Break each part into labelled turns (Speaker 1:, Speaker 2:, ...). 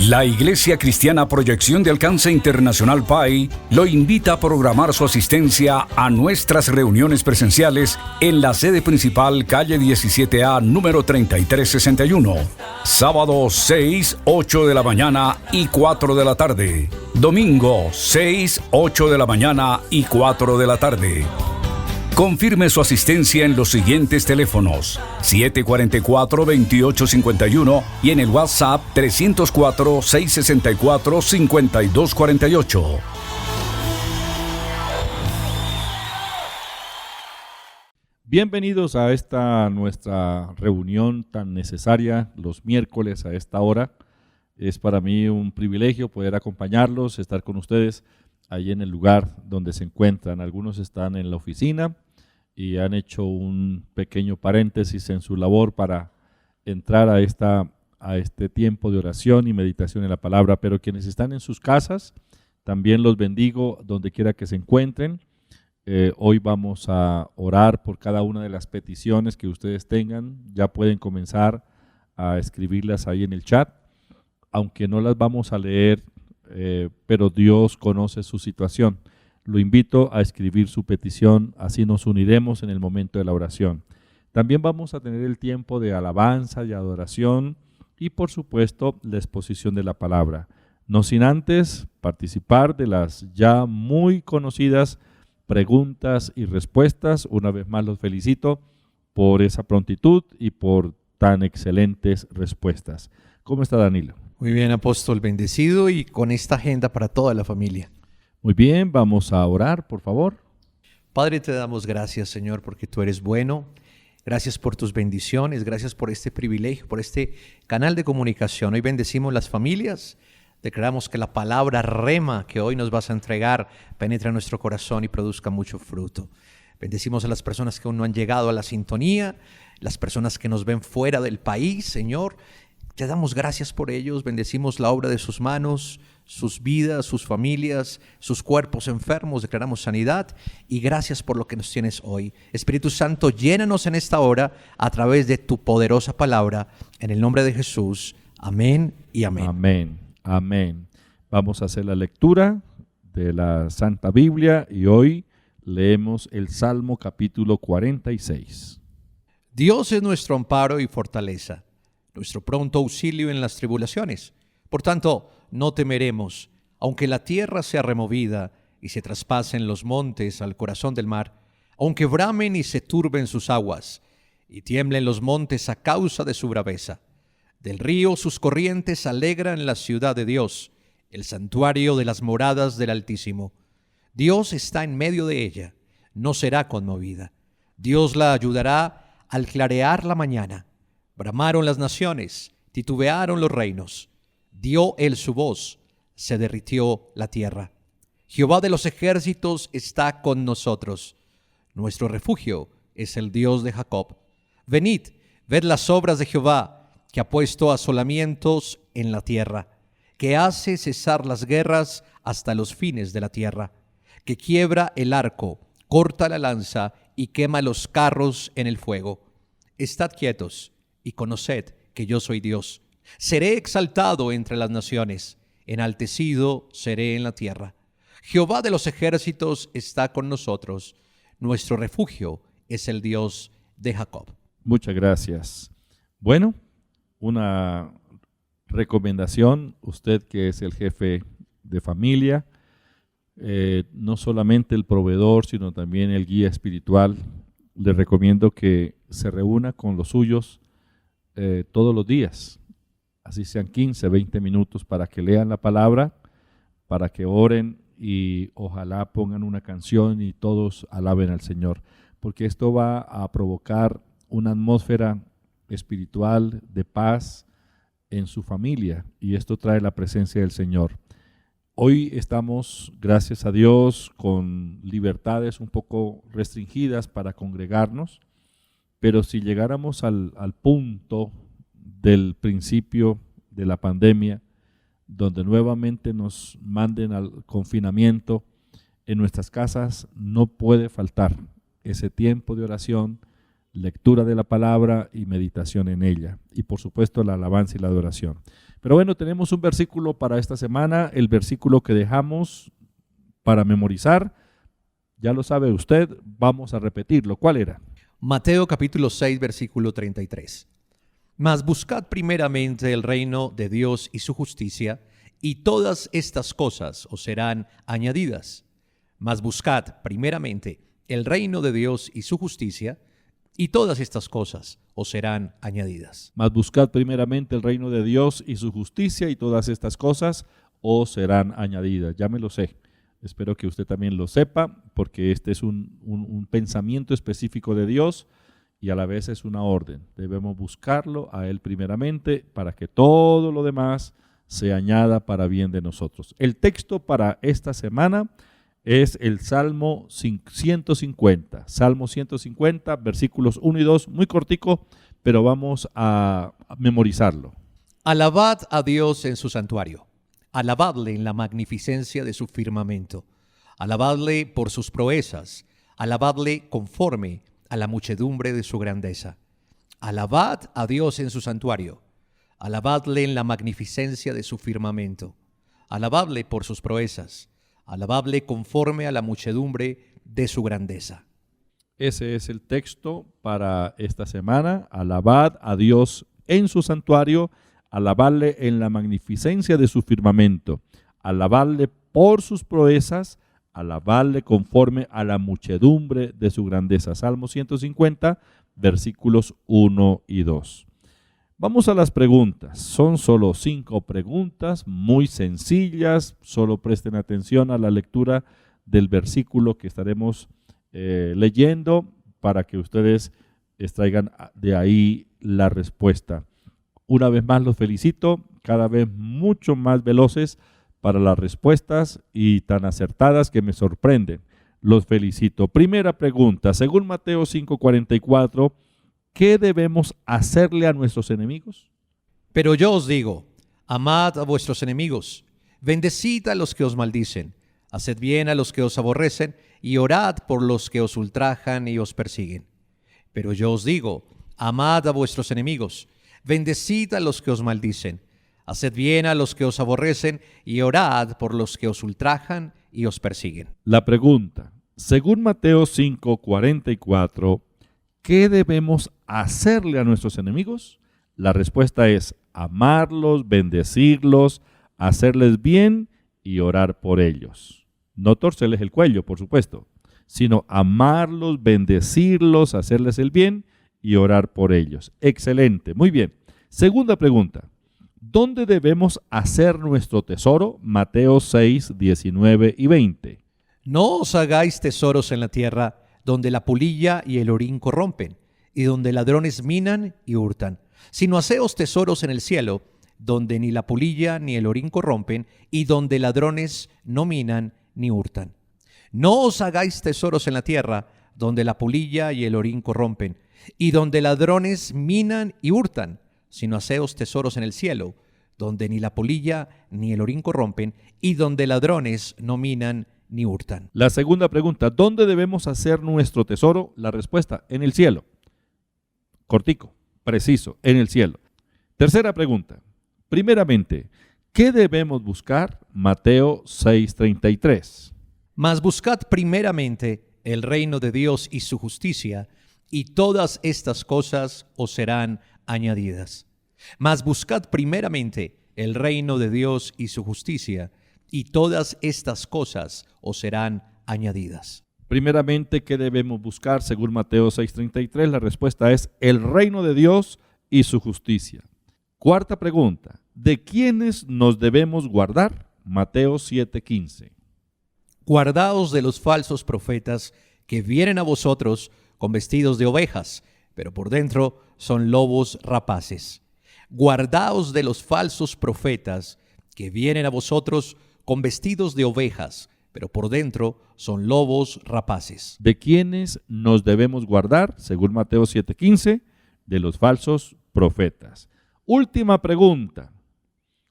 Speaker 1: La Iglesia Cristiana Proyección de Alcance Internacional PAI lo invita a programar su asistencia a nuestras reuniones presenciales en la sede principal, calle 17A, número 3361. Sábado 6, 8 de la mañana y 4 de la tarde. Domingo 6, 8 de la mañana y 4 de la tarde. Confirme su asistencia en los siguientes teléfonos: 744-2851 y en el WhatsApp 304-664-5248.
Speaker 2: Bienvenidos a esta nuestra reunión tan necesaria los miércoles a esta hora. Es para mí un privilegio poder acompañarlos, estar con ustedes ahí en el lugar donde se encuentran. Algunos están en la oficina y han hecho un pequeño paréntesis en su labor para entrar a este tiempo de oración y meditación en la palabra, pero quienes están en sus casas, también los bendigo donde quiera que se encuentren. Hoy vamos a orar por cada una de las peticiones que ustedes tengan. Ya pueden comenzar a escribirlas ahí en el chat, aunque no las vamos a leer, pero Dios conoce su situación. Lo invito a escribir su petición, así nos uniremos en el momento de la oración. También vamos a tener el tiempo de alabanza y adoración y, por supuesto, la exposición de la palabra. No sin antes participar de las ya muy conocidas preguntas y respuestas. Una vez más los felicito por esa prontitud y por tan excelentes respuestas. ¿Cómo está Danilo?
Speaker 3: Muy bien, apóstol, bendecido y con esta agenda para toda la familia.
Speaker 2: Muy bien, vamos a orar, por favor.
Speaker 3: Padre, te damos gracias, Señor, porque tú eres bueno. Gracias por tus bendiciones, gracias por este privilegio, por este canal de comunicación. Hoy bendecimos las familias, declaramos que la palabra rema que hoy nos vas a entregar penetre en nuestro corazón y produzca mucho fruto. Bendecimos a las personas que aún no han llegado a la sintonía, las personas que nos ven fuera del país, Señor. Te damos gracias por ellos, bendecimos la obra de sus manos, sus vidas, sus familias, sus cuerpos enfermos, declaramos sanidad y gracias por lo que nos tienes hoy. Espíritu Santo, llénanos en esta hora a través de tu poderosa palabra, en el nombre de Jesús. Amén y amén.
Speaker 2: Amén, amén. Vamos a hacer la lectura de la Santa Biblia y hoy leemos el Salmo capítulo 46.
Speaker 3: Dios es nuestro amparo y fortaleza, nuestro pronto auxilio en las tribulaciones. Por tanto, no temeremos, aunque la tierra sea removida y se traspasen los montes al corazón del mar, aunque bramen y se turben sus aguas, y tiemblen los montes a causa de su braveza. Del río sus corrientes alegran la ciudad de Dios, el santuario de las moradas del Altísimo. Dios está en medio de ella, no será conmovida. Dios la ayudará al clarear la mañana. Bramaron las naciones, titubearon los reinos. Dio él su voz, se derritió la tierra. Jehová de los ejércitos está con nosotros. Nuestro refugio es el Dios de Jacob. Venid, ved las obras de Jehová, que ha puesto asolamientos en la tierra, que hace cesar las guerras hasta los fines de la tierra, que quiebra el arco, corta la lanza y quema los carros en el fuego. Estad quietos y conoced que yo soy Dios. Seré exaltado entre las naciones, enaltecido seré en la tierra. Jehová de los ejércitos está con nosotros. Nuestro refugio es el Dios de Jacob.
Speaker 2: Muchas gracias. Bueno, una recomendación, usted que es el jefe de familia, no solamente el proveedor, sino también el guía espiritual, le recomiendo que se reúna con los suyos todos los días. Así sean 15, 20 minutos para que lean la palabra, para que oren y ojalá pongan una canción y todos alaben al Señor, porque esto va a provocar una atmósfera espiritual de paz en su familia y esto trae la presencia del Señor. Hoy estamos, gracias a Dios, con libertades un poco restringidas para congregarnos, pero si llegáramos al punto del principio de la pandemia, donde nuevamente nos manden al confinamiento, en nuestras casas no puede faltar ese tiempo de oración, lectura de la palabra y meditación en ella, y por supuesto la alabanza y la adoración. Pero bueno, tenemos un versículo para esta semana, el versículo que dejamos para memorizar. Ya lo sabe usted, vamos a repetirlo. ¿Cuál era?
Speaker 3: Mateo capítulo 6, versículo 33. Mas buscad primeramente el reino de Dios y su justicia, y todas estas cosas os serán añadidas. Mas buscad primeramente el reino de Dios y su justicia, y todas estas cosas os serán añadidas.
Speaker 2: Mas buscad primeramente el reino de Dios y su justicia, y todas estas cosas os serán añadidas. Ya me lo sé. Espero que usted también lo sepa, porque este es un pensamiento específico de Dios y a la vez es una orden. Debemos buscarlo a Él primeramente para que todo lo demás se añada para bien de nosotros. El texto para esta semana es el Salmo 150. Salmo 150, versículos 1 y 2, muy cortico, pero vamos a memorizarlo.
Speaker 3: Alabad a Dios en su santuario. Alabadle en la magnificencia de su firmamento. Alabadle por sus proezas. Alabadle conforme a la muchedumbre de su grandeza. Alabad a Dios en su santuario. Alabadle en la magnificencia de su firmamento. Alabadle por sus proezas. Alabadle conforme a la muchedumbre de su grandeza.
Speaker 2: Ese es el texto para esta semana. Alabad a Dios en su santuario. Alabadle en la magnificencia de su firmamento, alabadle por sus proezas, alabadle conforme a la muchedumbre de su grandeza. Salmo 150, versículos 1 y 2. Vamos a las preguntas. Son solo 5 preguntas, muy sencillas. Solo presten atención a la lectura del versículo que estaremos leyendo para que ustedes extraigan de ahí la respuesta. Una vez más los felicito, cada vez mucho más veloces para las respuestas y tan acertadas que me sorprenden. Los felicito. Primera pregunta, según Mateo 5:44, ¿qué debemos hacerle a nuestros enemigos?
Speaker 3: Pero yo os digo, amad a vuestros enemigos, bendecid a los que os maldicen, haced bien a los que os aborrecen y orad por los que os ultrajan y os persiguen. Pero yo os digo, amad a vuestros enemigos, bendecid a los que os maldicen, haced bien a los que os aborrecen y orad por los que os ultrajan y os persiguen.
Speaker 2: La pregunta, según Mateo 5:44, ¿qué debemos hacerle a nuestros enemigos? La respuesta es amarlos, bendecirlos, hacerles bien y orar por ellos. No torcerles el cuello, por supuesto, sino amarlos, bendecirlos, hacerles el bien y orar por ellos. Excelente, muy bien. Segunda pregunta, ¿dónde debemos hacer nuestro tesoro? Mateo 6, 19 y 20.
Speaker 3: No os hagáis tesoros en la tierra, donde la polilla y el orín corrompen, y donde ladrones minan y hurtan, sino haceos tesoros en el cielo, donde ni la polilla ni el orín corrompen, y donde ladrones no minan ni hurtan. No os hagáis tesoros en la tierra, donde la polilla y el orín corrompen, y donde ladrones minan y hurtan, sino haceos tesoros en el cielo, donde ni la polilla ni el orín corrompen, y donde ladrones no minan ni hurtan.
Speaker 2: La segunda pregunta, ¿dónde debemos hacer nuestro tesoro? La respuesta, en el cielo. Cortico, preciso, en el cielo. Tercera pregunta, primeramente, ¿qué debemos buscar? Mateo 6:33.
Speaker 3: Mas buscad primeramente el reino de Dios y su justicia, y todas estas cosas os serán añadidas. Mas buscad primeramente el reino de Dios y su justicia, y todas estas cosas os serán añadidas.
Speaker 2: Primeramente, ¿qué debemos buscar? Según Mateo 6:33, la respuesta es el reino de Dios y su justicia. Cuarta pregunta, ¿de quiénes nos debemos guardar? Mateo 7:15.
Speaker 3: Guardaos de los falsos profetas que vienen a vosotros con vestidos de ovejas, pero por dentro son lobos rapaces. Guardaos de los falsos profetas que vienen a vosotros con vestidos de ovejas, pero por dentro son lobos rapaces.
Speaker 2: ¿De quiénes nos debemos guardar? Según Mateo 7:15, de los falsos profetas. Última pregunta.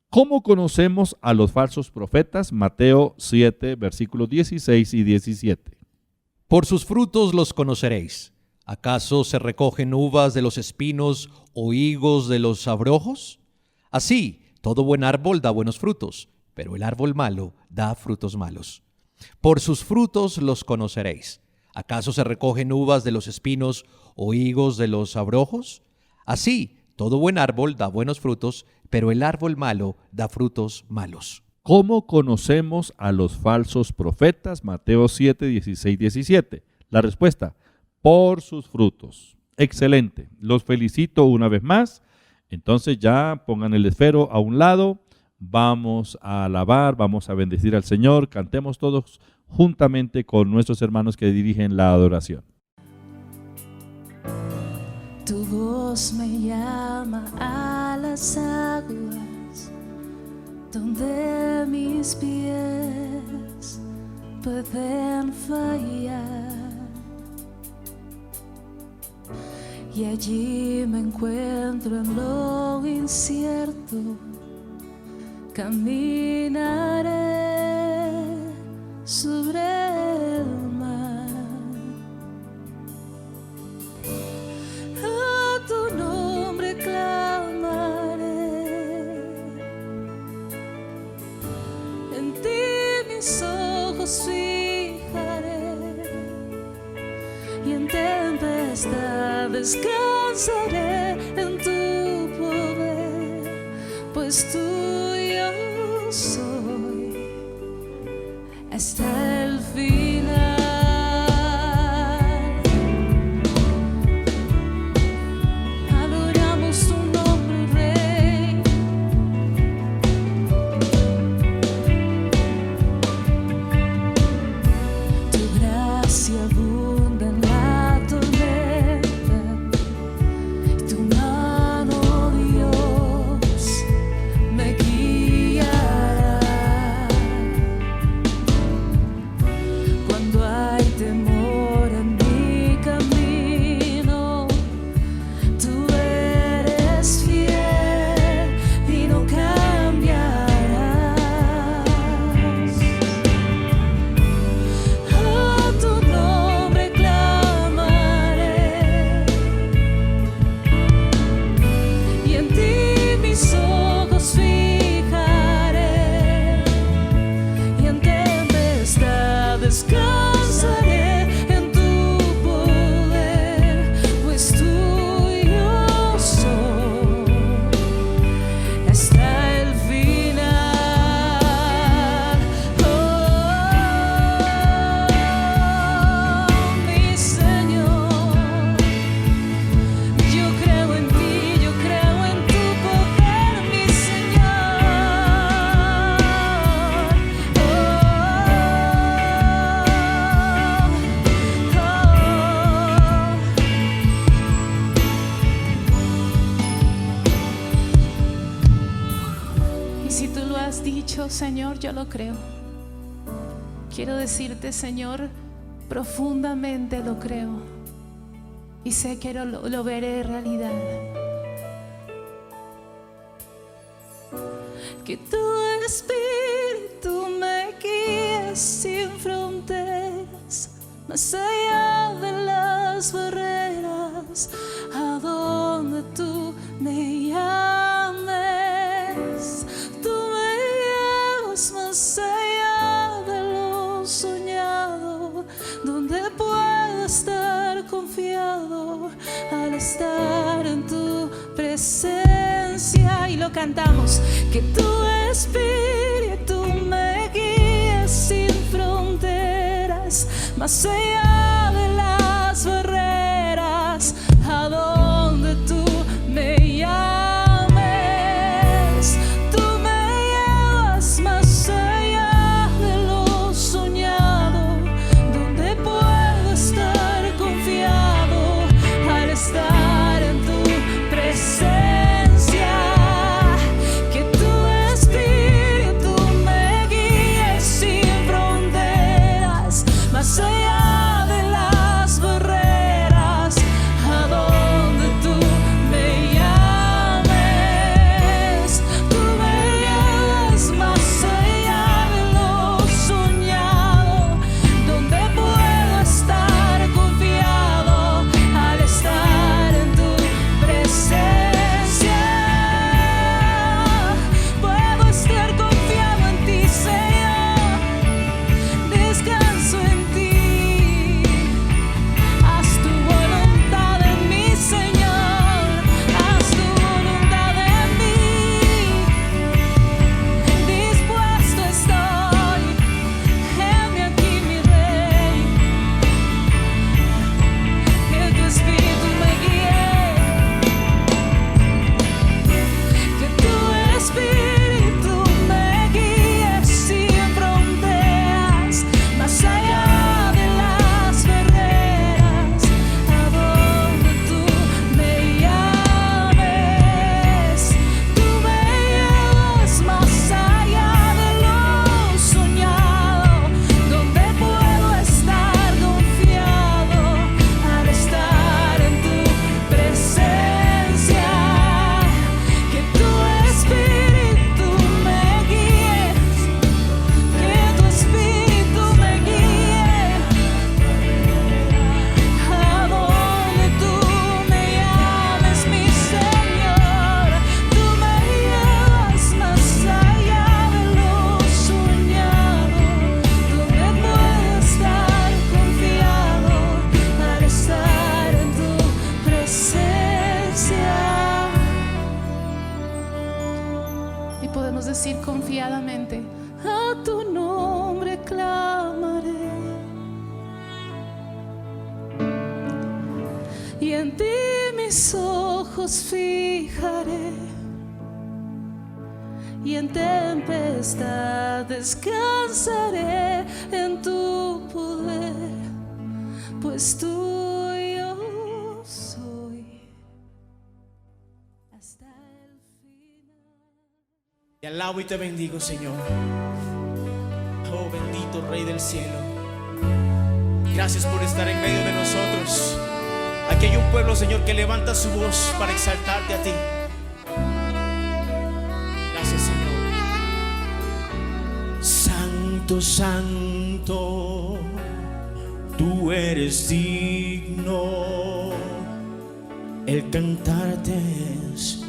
Speaker 2: ¿Cómo conocemos a los falsos profetas? Mateo 7, versículos 16 y 17.
Speaker 3: Por sus frutos los conoceréis. ¿Acaso se recogen uvas de los espinos o higos de los abrojos? Así, todo buen árbol da buenos frutos, pero el árbol malo da frutos malos. Por sus frutos los conoceréis. ¿Acaso se recogen uvas de los espinos o higos de los abrojos? Así, todo buen árbol da buenos frutos, pero el árbol malo da frutos malos.
Speaker 2: ¿Cómo conocemos a los falsos profetas? Mateo 7, 16, 17. La respuesta, por sus frutos. Excelente, los felicito una vez más. Entonces ya pongan el esfero a un lado, vamos a alabar, vamos a bendecir al Señor, cantemos todos juntamente con nuestros hermanos que dirigen la adoración.
Speaker 4: Tu voz me llama a las aguas, donde mis pies pueden fallar. Y allí me encuentro en lo incierto, caminaré sobre el mar. A tu nombre clamaré, en ti mis ojos fijaré, y en tempestad descansaré en tu poder, pues tuyo soy hasta el final. Adoramos tu nombre, Rey. Tu gracia abunda en la tormenta, tu mano, Dios, me guiará. Cuando hay temor en mi camino, tú eres fiel y no cambiarás. A tu nombre clamaré, y en ti mis ojos fijaré, y en tempestad descansaré en tu poder, pues tuyo soy hasta el final. Oh, mi Señor, yo creo en ti, yo creo en tu poder, mi Señor. Y si tú lo has dicho, Señor, yo lo creo. Quiero decirte, Señor, profundamente lo creo. Y sé que lo veré realidad. Que tu espíritu me guíe sin fronteras, más allá de las barreras, a donde tú me llames. Tú me llevas más allá de lo soñado, donde puedo estar confiado al estar en tu presencia. Y lo cantamos, que tu espíritu me guíe sin fronteras, más allá de las barreras, a donde tú me llames. Tú me llevas más allá de lo soñado, donde puedo estar confiado al estar en tu presencia. Que tu espíritu me guíe sin fronteras, más allá de decir confiadamente: a tu nombre clamaré, y en ti mis ojos fijaré, y en tempestad descansaré en tu poder, pues tuyo soy hasta el final.
Speaker 5: Te alabo y te bendigo, Señor. Oh, bendito Rey del cielo. Gracias por estar en medio de nosotros. Aquí hay un pueblo, Señor, que levanta su voz para exaltarte a ti. Gracias, Señor. Santo, santo, tú eres digno. El cantarte es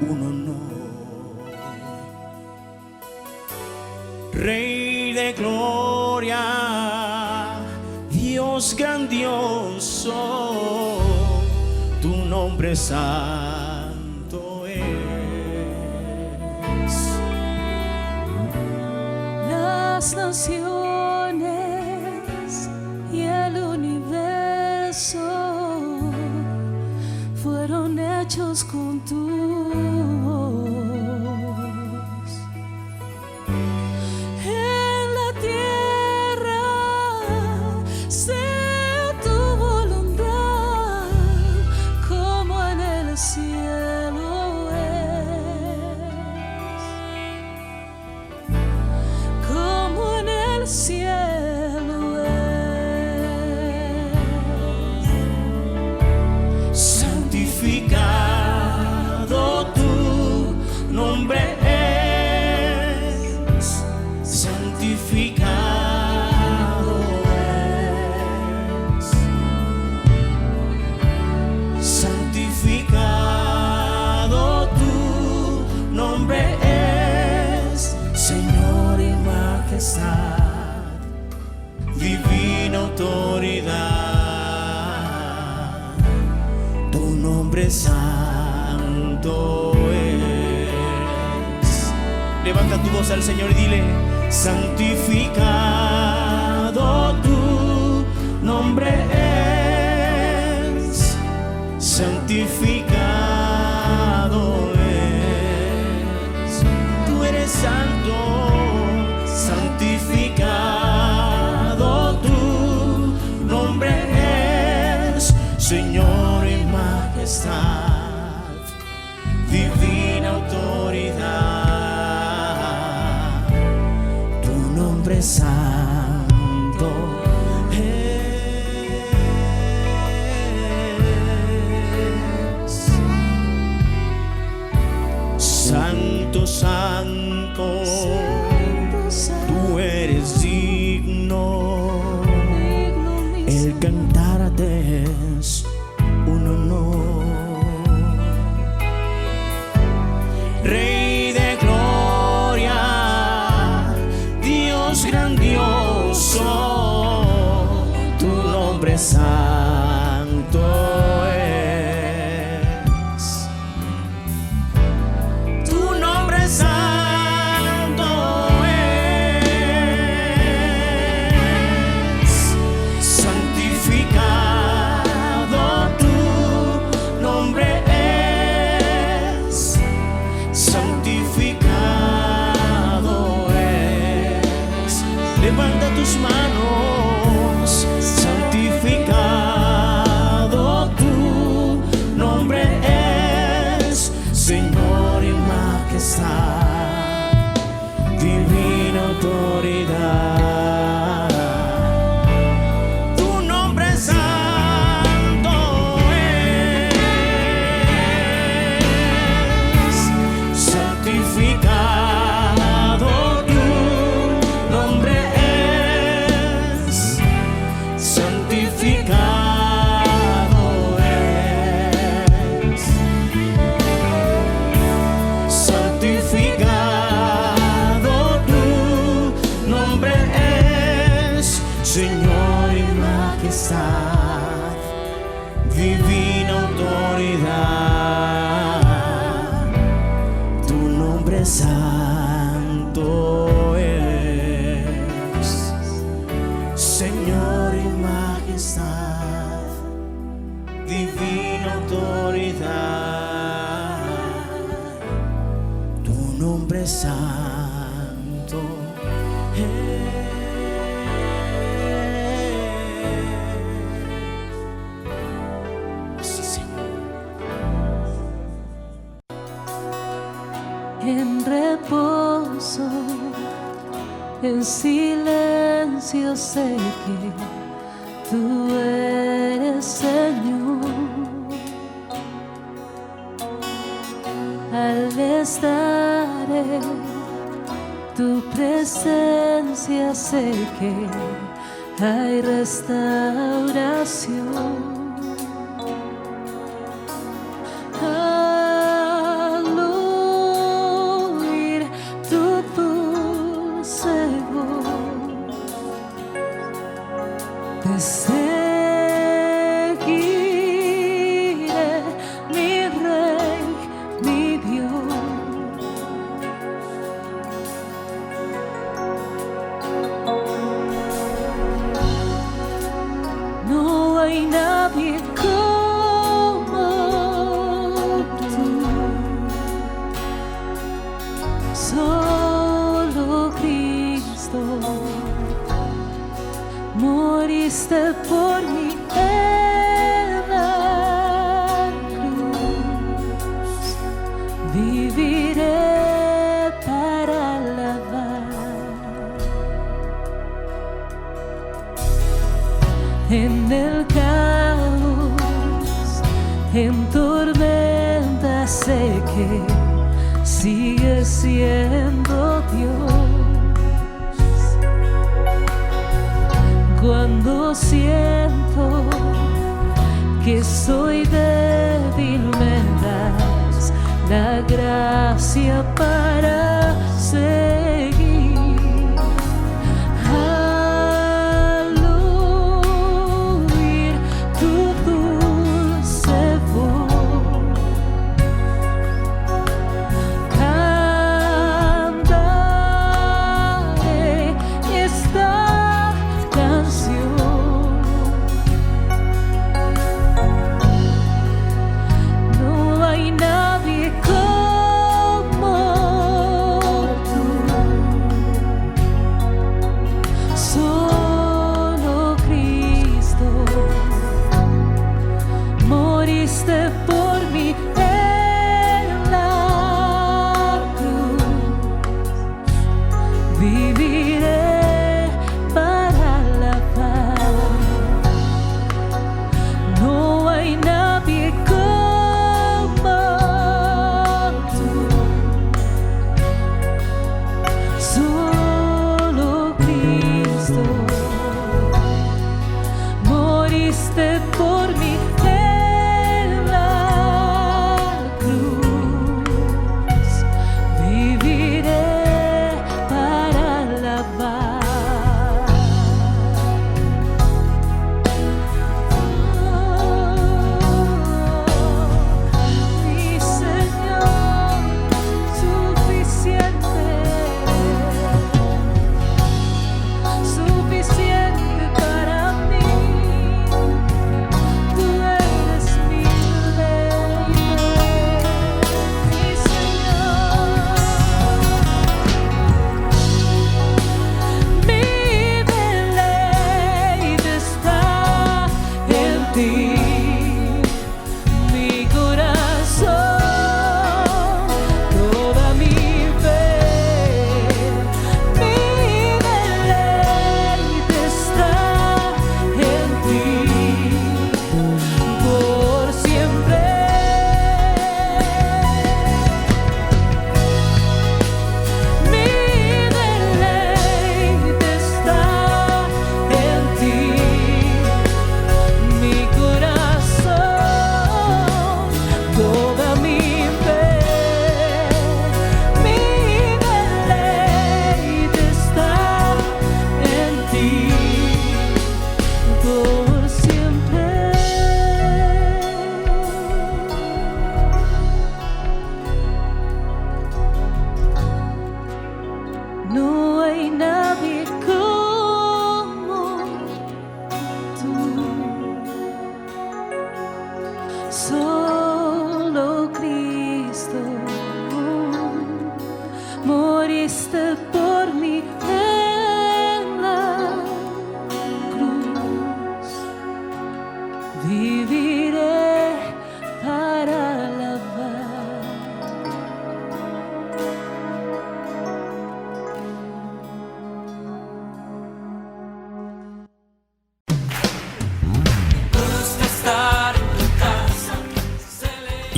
Speaker 5: un honor. Rey de gloria, Dios grandioso, tu nombre santo es.
Speaker 4: Las naciones y el universo fueron hechos con tu voz. En la tierra sea tu voluntad, como en el cielo es, como en el cielo es.
Speaker 5: Santificado tu nombre es, santificado es, santificado tu nombre es, Señor y majestad, divina autoridad, tu nombre santo es. Levanta tu voz al Señor y dile: santificado tu nombre es, santificado es. Tú eres santo, santificado tu nombre es, Señor y majestad, divina autoridad, tu nombre santo es. Santo, santo, tú eres digno, el cantarte es un honor. Rey de gloria, Dios grandioso, tu nombre santo es. Tu nombre santo es. Santificado tu nombre es, santificado es. Levanta tus manos. Santificado tu nombre es, Señor y majestad, divina autoridad, tu nombre santo es. Santificado tu nombre es, santificado es. Santificado tu nombre es. santo es. Sí, Señor.
Speaker 4: En reposo, en silencio sé que tú eres Señor. Al estar en tu presencia sé que hay restauración. Al oír tu dulce voz, te seguiré, mi Rey, mi Dios. No hay nadie como tú, solo Cristo. Moriste por mí en la cruz, viviré para alabar. En el caos, en tormenta sé que sigues siendo Dios. Cuando siento que soy débil, me das la gracia para seguir. Al oír tu dulce voz, cantaré esta canción. No hay nadie como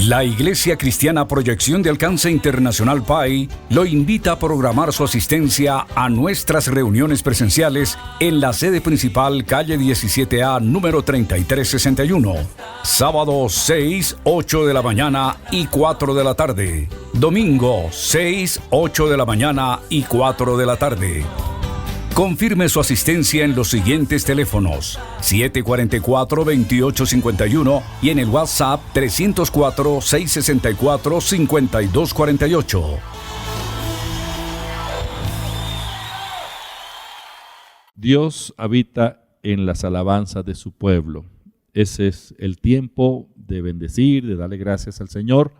Speaker 1: La Iglesia Cristiana Proyección de Alcance Internacional PAI lo invita a programar su asistencia a nuestras reuniones presenciales en la sede principal, calle 17A, número 3361. Sábado 6, 8 de la mañana y 4 de la tarde. Domingo 6, 8 de la mañana y 4 de la tarde. Confirme su asistencia en los siguientes teléfonos: 744-2851 y en el WhatsApp 304-664-5248.
Speaker 2: Dios habita en las alabanzas de su pueblo. Ese es el tiempo de bendecir, de darle gracias al Señor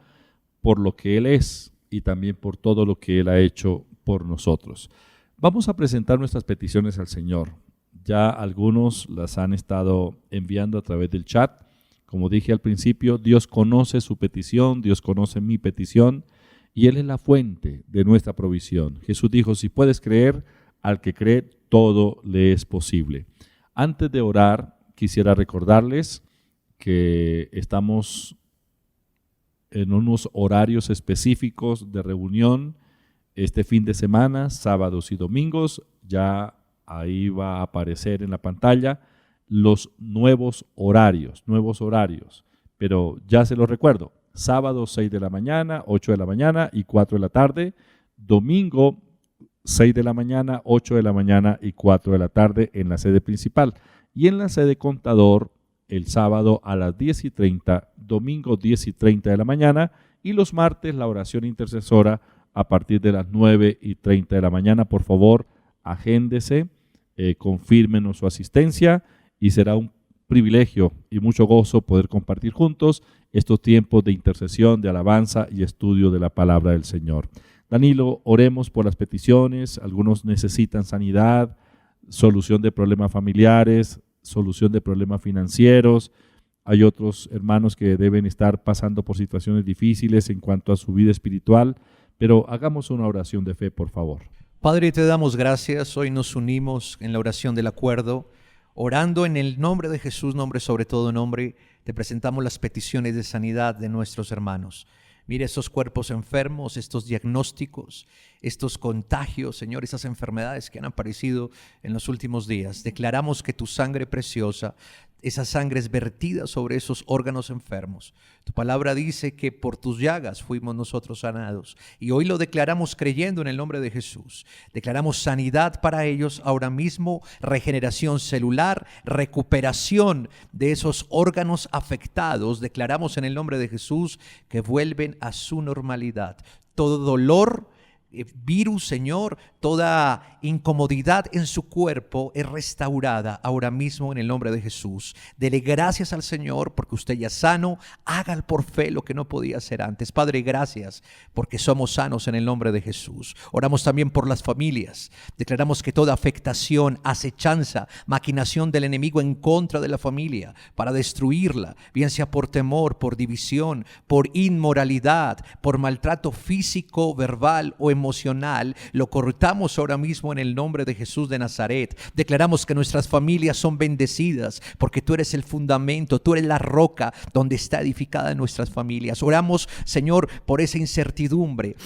Speaker 2: por lo que Él es y también por todo lo que Él ha hecho por nosotros. Vamos a presentar nuestras peticiones al Señor. Ya algunos las han estado enviando a través del chat. Como dije al principio, Dios conoce su petición, Dios conoce mi petición y Él es la fuente de nuestra provisión. Jesús dijo: si puedes creer, al que cree todo le es posible. Antes de orar, quisiera recordarles que estamos en unos horarios específicos de reunión este fin de semana, sábados y domingos. Ya ahí va a aparecer en la pantalla los nuevos horarios, pero ya se los recuerdo: sábado 6 de la mañana, 8 de la mañana y 4 de la tarde, domingo 6 de la mañana, 8 de la mañana y 4 de la tarde en la sede principal, y en la sede Contador el sábado a las 10:30, domingo 10:30 de la mañana, y los martes la oración intercesora a partir de las 9:30 de la mañana. Por favor, agéndese, confírmenos su asistencia y será un privilegio y mucho gozo poder compartir juntos estos tiempos de intercesión, de alabanza y estudio de la palabra del Señor. Danilo, oremos por las peticiones. Algunos necesitan sanidad, solución de problemas familiares, solución de problemas financieros. Hay otros hermanos que deben estar pasando por situaciones difíciles en cuanto a su vida espiritual. Pero hagamos una oración de fe, por favor.
Speaker 3: Padre, te damos gracias. Hoy nos unimos en la oración del acuerdo, orando en el nombre de Jesús, nombre sobre todo nombre. Te presentamos las peticiones de sanidad de nuestros hermanos. Mire estos cuerpos enfermos, estos diagnósticos, estos contagios, Señor, esas enfermedades que han aparecido en los últimos días. Declaramos que tu sangre preciosa, esa sangre es vertida sobre esos órganos enfermos. Tu palabra dice que por tus llagas fuimos nosotros sanados. Y hoy lo declaramos creyendo en el nombre de Jesús. Declaramos sanidad para ellos ahora mismo, regeneración celular, recuperación de esos órganos afectados. Declaramos en el nombre de Jesús que vuelven a su normalidad. Todo dolor, virus, Señor, toda incomodidad en su cuerpo es restaurada ahora mismo en el nombre de Jesús. Dele gracias al Señor porque usted ya es sano. Haga por fe lo que no podía hacer antes. Padre, gracias porque somos sanos en el nombre de Jesús. Oramos también por las familias. Declaramos que toda afectación, acechanza, maquinación del enemigo en contra de la familia para destruirla, bien sea por temor, por división, por inmoralidad, por maltrato físico, verbal o emocional, lo cortamos ahora mismo en el nombre de Jesús de Nazaret. Declaramos que nuestras familias son bendecidas porque tú eres el fundamento, tú eres la roca donde está edificada nuestras familias. Oramos, Señor, por esa incertidumbre,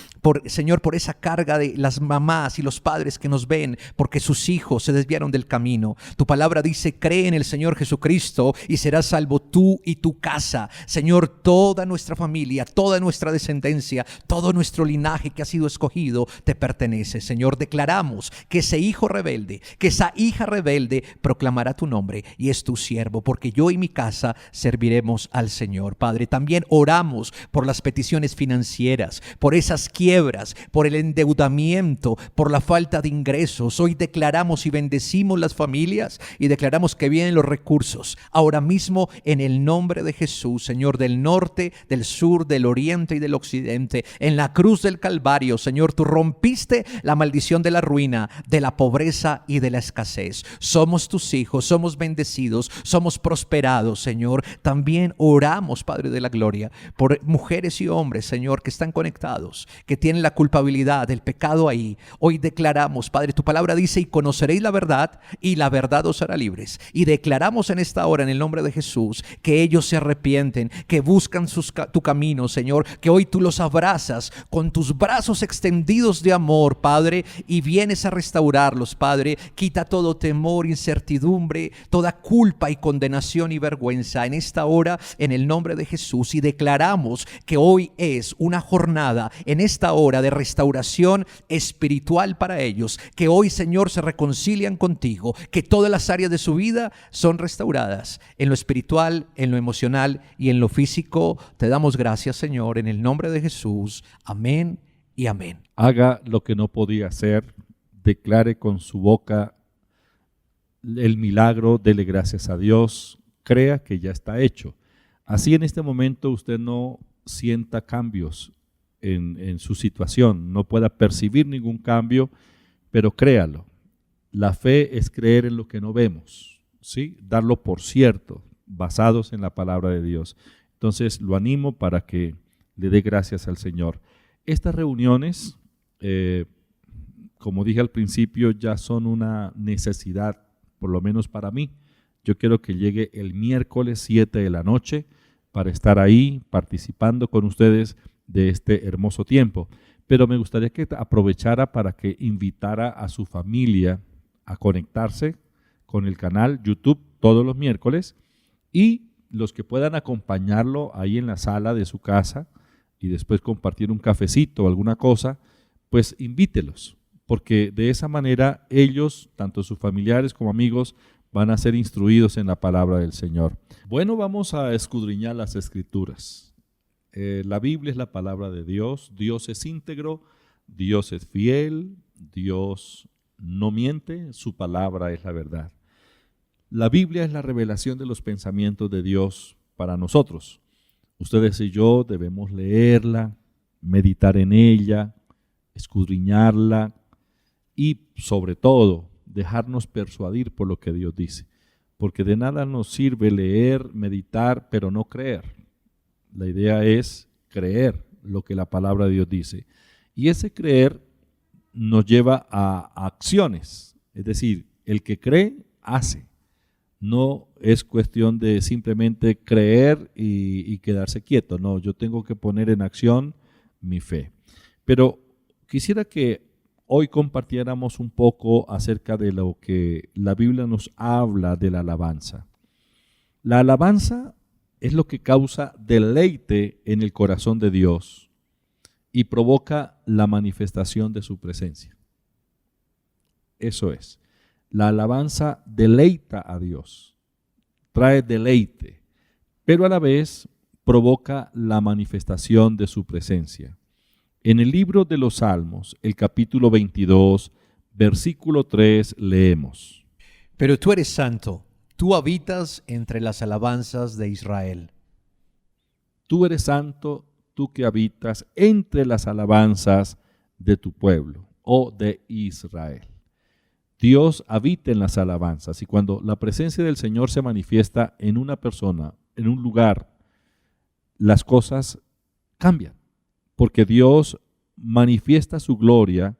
Speaker 3: Señor, por esa carga de las mamás y los padres que nos ven porque sus hijos se desviaron del camino. Tu palabra dice: cree en el Señor Jesucristo y serás salvo tú y tu casa. Señor, toda nuestra familia, toda nuestra descendencia, todo nuestro linaje que ha sido escogido te pertenece. Señor, declaramos que ese hijo rebelde, que esa hija rebelde proclamará tu nombre y es tu siervo, porque yo y mi casa serviremos al Señor. Padre, también oramos por las peticiones financieras, por esas quiebras, por el endeudamiento, por la falta de ingresos. Hoy declaramos y bendecimos las familias y declaramos que vienen los recursos ahora mismo en el nombre de Jesús, Señor, del norte, del sur, del oriente y del occidente. En la cruz del Calvario, Señor, tú rompiste la maldición de la ruina, de la pobreza y de la escasez. Somos tus hijos, somos bendecidos, somos prosperados, Señor. También oramos, Padre de la gloria, por mujeres y hombres, Señor, que están conectados, que tienen la culpabilidad del pecado ahí. Hoy declaramos, Padre, tu palabra dice: y conoceréis la verdad, y la verdad os hará libres. Y declaramos en esta hora, en el nombre de Jesús, que ellos se arrepienten, que buscan tu camino, Señor, que hoy tú los abrazas con tus brazos extendidos de amor, Padre, y vienes a restaurarlos, Padre. Quita todo temor, incertidumbre, toda culpa y condenación y vergüenza en esta hora, en el nombre de Jesús. Y declaramos que hoy es una jornada, en esta hora, de restauración espiritual para ellos, que hoy, Señor, se reconcilian contigo, que todas las áreas de su vida son restauradas, en lo espiritual, en lo emocional y en lo físico. Te damos gracias, Señor, en el nombre de Jesús. Amén y amén.
Speaker 2: Haga lo que no podía hacer, declare con su boca el milagro, dele gracias a Dios, crea que ya está hecho. Así en este momento usted no sienta cambios en su situación, no pueda percibir ningún cambio, pero créalo. La fe es creer en lo que no vemos, ¿sí? Darlo por cierto, basados en la palabra de Dios. Entonces lo animo para que le dé gracias al Señor. Estas reuniones, como dije al principio, ya son una necesidad, por lo menos para mí. Yo quiero que llegue el miércoles 7 de la noche para estar ahí participando con ustedes de este hermoso tiempo. Pero me gustaría que aprovechara para que invitara a su familia a conectarse con el canal YouTube todos los miércoles, y los que puedan acompañarlo ahí en la sala de su casa y después compartir un cafecito o alguna cosa, pues invítelos, porque de esa manera ellos, tanto sus familiares como amigos, van a ser instruidos en la palabra del Señor. Bueno, vamos a escudriñar las Escrituras. La Biblia es la palabra de Dios. Dios es íntegro, Dios es fiel, Dios no miente, su palabra es la verdad. La Biblia es la revelación de los pensamientos de Dios para nosotros. Ustedes y yo debemos leerla, meditar en ella, escudriñarla y, sobre todo, dejarnos persuadir por lo que Dios dice. Porque de nada nos sirve leer, meditar, pero no creer. La idea es creer lo que la palabra de Dios dice. Y ese creer nos lleva a acciones. Es decir, el que cree, hace. No es cuestión de simplemente creer y quedarse quieto. No, yo tengo que poner en acción mi fe. Pero quisiera que hoy compartiéramos un poco acerca de lo que la Biblia nos habla de la alabanza. La alabanza es lo que causa deleite en el corazón de Dios y provoca la manifestación de su presencia. Eso es. La alabanza deleita a Dios, trae deleite, pero a la vez provoca la manifestación de su presencia. En el libro de los Salmos, el capítulo 22, versículo 3, leemos:
Speaker 3: Pero tú eres santo, tú habitas entre las alabanzas de Israel.
Speaker 2: Tú eres santo, tú que habitas entre las alabanzas de tu pueblo o de Israel. Dios habita en las alabanzas, y cuando la presencia del Señor se manifiesta en una persona, en un lugar, las cosas cambian, porque Dios manifiesta su gloria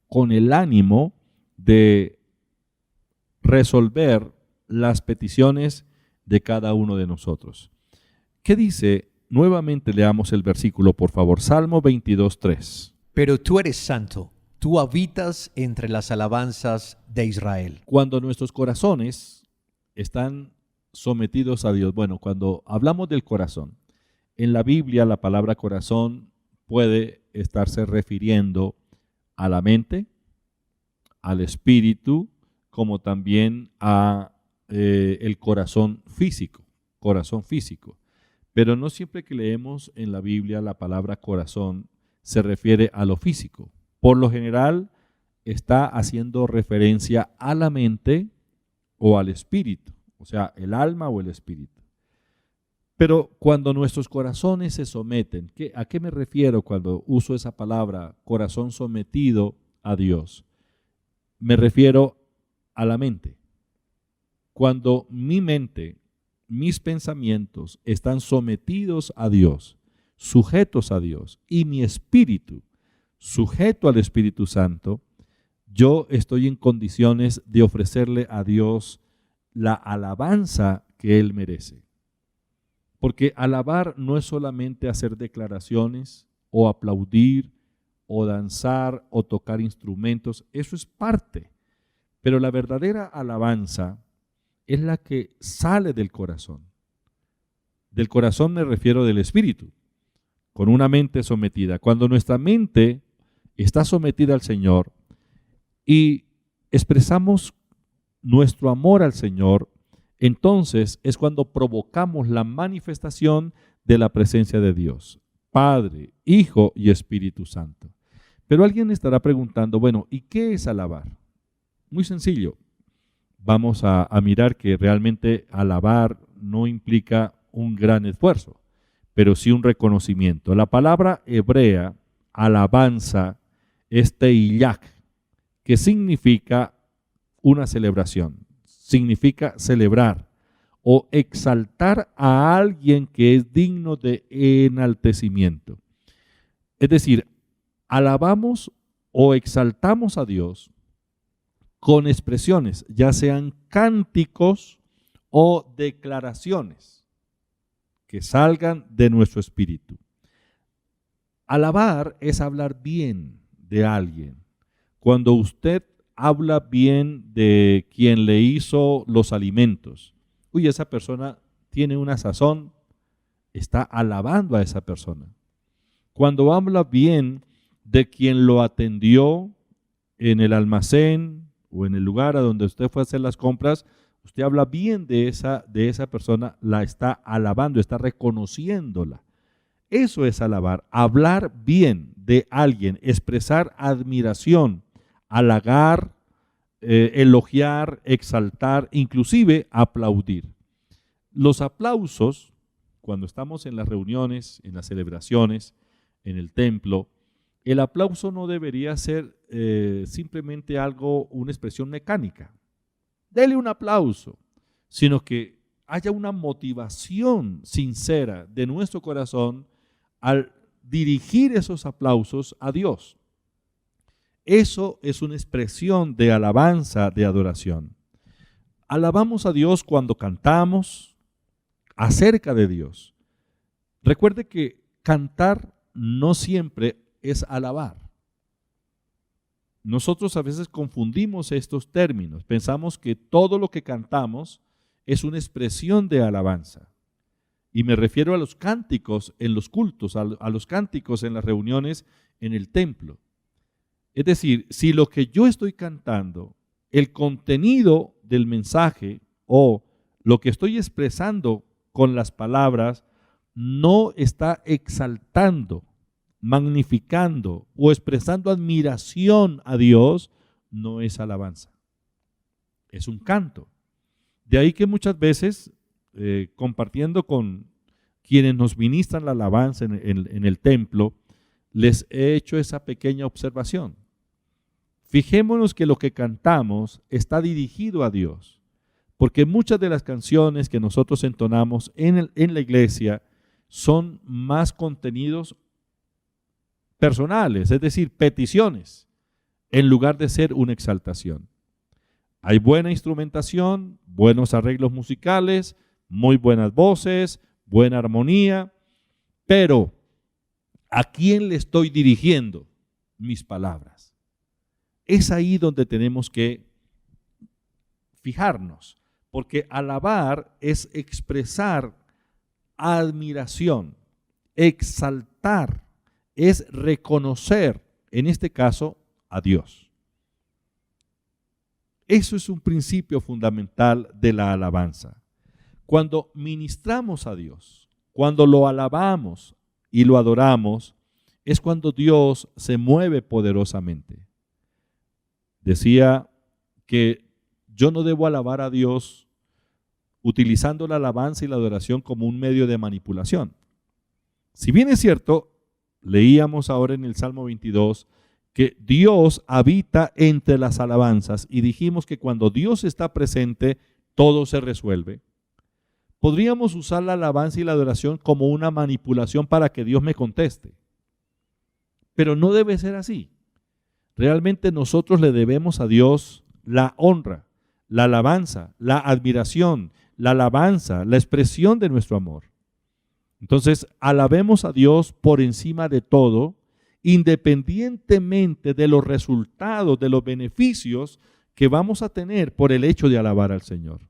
Speaker 2: con el ánimo de resolver las peticiones de cada uno de nosotros. ¿Qué dice? Nuevamente leamos el versículo, por favor. Salmo 22:3.
Speaker 3: Pero tú eres santo, tú habitas entre las alabanzas de Israel.
Speaker 2: Cuando nuestros corazones están sometidos a Dios, bueno, cuando hablamos del corazón, en la Biblia la palabra corazón puede estarse refiriendo a la mente, al espíritu, como también a el corazón físico. Pero no siempre que leemos en la Biblia la palabra corazón se refiere a lo físico. Por lo general está haciendo referencia a la mente o al espíritu, o sea, el alma o el espíritu. Pero cuando nuestros corazones se someten, ¿a qué me refiero cuando uso esa palabra, corazón sometido a Dios? Me refiero a la mente. Cuando mi mente, mis pensamientos están sometidos a Dios, sujetos a Dios, y mi espíritu sujeto al Espíritu Santo, yo estoy en condiciones de ofrecerle a Dios la alabanza que Él merece. Porque alabar no es solamente hacer declaraciones o aplaudir o danzar o tocar instrumentos, eso es parte. Pero la verdadera alabanza es la que sale del corazón. Del corazón me refiero del espíritu, con una mente sometida. Cuando nuestra mente está sometida al Señor y expresamos nuestro amor al Señor, entonces es cuando provocamos la manifestación de la presencia de Dios, Padre, Hijo y Espíritu Santo. Pero alguien estará preguntando, bueno, ¿y qué es alabar? Muy sencillo. Vamos a mirar que realmente alabar no implica un gran esfuerzo, pero sí un reconocimiento. La palabra hebrea, alabanza, es teilak, que significa una celebración. Significa celebrar o exaltar a alguien que es digno de enaltecimiento. Es decir, alabamos o exaltamos a Dios con expresiones, ya sean cánticos o declaraciones que salgan de nuestro espíritu. Alabar es hablar bien de alguien. Cuando usted habla bien de quien le hizo los alimentos, uy, esa persona tiene una sazón, está alabando a esa persona. Cuando habla bien de quien lo atendió en el almacén o en el lugar a donde usted fue a hacer las compras, usted habla bien de esa persona, la está alabando, está reconociéndola. Eso es alabar, hablar bien de alguien, expresar admiración, halagar, elogiar, exaltar, inclusive aplaudir. Los aplausos, cuando estamos en las reuniones, en las celebraciones, en el templo, el aplauso no debería ser simplemente una expresión mecánica. Dele un aplauso, sino que haya una motivación sincera de nuestro corazón al dirigir esos aplausos a Dios. Eso es una expresión de alabanza, de adoración. Alabamos a Dios cuando cantamos acerca de Dios. Recuerde que cantar no siempre es alabar. Nosotros a veces confundimos estos términos. Pensamos que todo lo que cantamos es una expresión de alabanza. Y me refiero a los cánticos en los cultos, a los cánticos en las reuniones en el templo. Es decir, si lo que yo estoy cantando, el contenido del mensaje o lo que estoy expresando con las palabras, no está exaltando, magnificando o expresando admiración a Dios, no es alabanza. Es un canto. De ahí que muchas veces, compartiendo con quienes nos ministran la alabanza en el templo, les he hecho esa pequeña observación. Fijémonos que lo que cantamos está dirigido a Dios, porque muchas de las canciones que nosotros entonamos en la iglesia son más contenidos personales, es decir, peticiones, en lugar de ser una exaltación. Hay buena instrumentación, buenos arreglos musicales, muy buenas voces, buena armonía, pero ¿a quién le estoy dirigiendo mis palabras? Es ahí donde tenemos que fijarnos, porque alabar es expresar admiración, exaltar, es reconocer, en este caso, a Dios. Eso es un principio fundamental de la alabanza. Cuando ministramos a Dios, cuando lo alabamos y lo adoramos, es cuando Dios se mueve poderosamente. Decía que yo no debo alabar a Dios utilizando la alabanza y la adoración como un medio de manipulación. Si bien es cierto, leíamos ahora en el Salmo 22 que Dios habita entre las alabanzas y dijimos que cuando Dios está presente, todo se resuelve. Podríamos usar la alabanza y la adoración como una manipulación para que Dios me conteste. Pero no debe ser así. Realmente nosotros le debemos a Dios la honra, la alabanza, la admiración, la alabanza, la expresión de nuestro amor. Entonces, alabemos a Dios por encima de todo, independientemente de los resultados, de los beneficios que vamos a tener por el hecho de alabar al Señor.